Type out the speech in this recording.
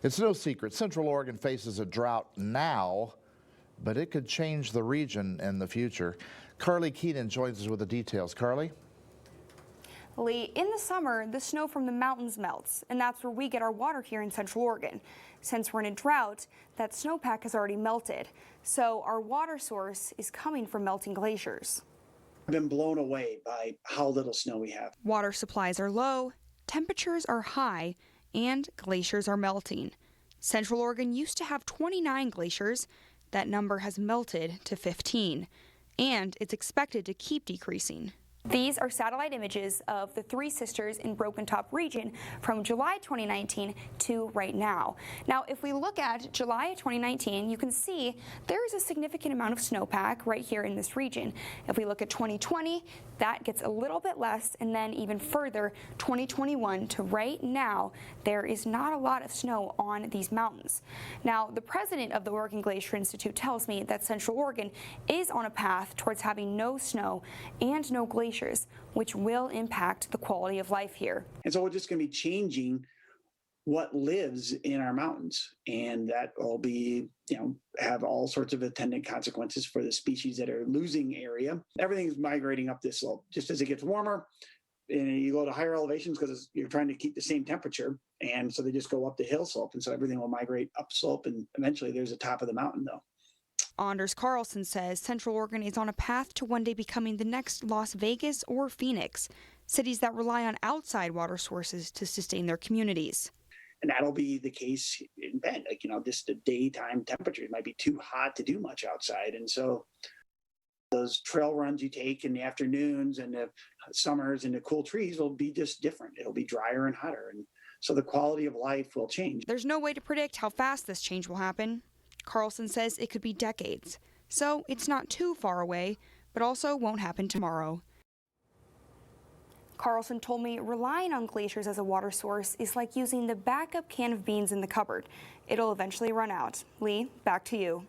It's no secret Central Oregon faces a drought now, but it could change the region in the future. Carly Keenan joins us with the details. Carly? Lee, in the summer, the snow from the mountains melts, and that's where we get our water here in Central Oregon. Since we're in a drought, that snowpack has already melted, so our water source is coming from melting glaciers. I've been blown away by how little snow we have. Water supplies are low, temperatures are high, and glaciers are melting. Central Oregon used to have 29 glaciers. That number has melted to 15, and it's expected to keep decreasing. These are satellite images of the Three Sisters in Broken Top region from July 2019 to right now. Now, if we look at July 2019, you can see there is a significant amount of snowpack right here in this region. If we look at 2020, that gets a little bit less, and then even further, 2021 to right now, there is not a lot of snow on these mountains. Now, the president of the Oregon Glacier Institute tells me that Central Oregon is on a path towards having no snow and no glaciers, which will impact the quality of life here. And so we're just going to be changing what lives in our mountains, and that will be, have all sorts of attendant consequences for the species that are losing area. Everything's migrating up this slope. Just as it gets warmer, and you go to higher elevations because you're trying to keep the same temperature, and so they just go up the hill slope, and so everything will migrate upslope, and eventually there's a top of the mountain, though. Anders Carlson says Central Oregon is on a path to one day becoming the next Las Vegas or Phoenix, cities that rely on outside water sources to sustain their communities. And that'll be the case in Bend. Just the daytime temperatures might be too hot to do much outside. And so those trail runs you take in the afternoons and the summers and the cool trees will be just different. It'll be drier and hotter. And so the quality of life will change. There's no way to predict how fast this change will happen. Carlson says it could be decades. So it's not too far away, but also won't happen tomorrow. Carlson told me relying on glaciers as a water source is like using the backup can of beans in the cupboard. It'll eventually run out. Lee, back to you.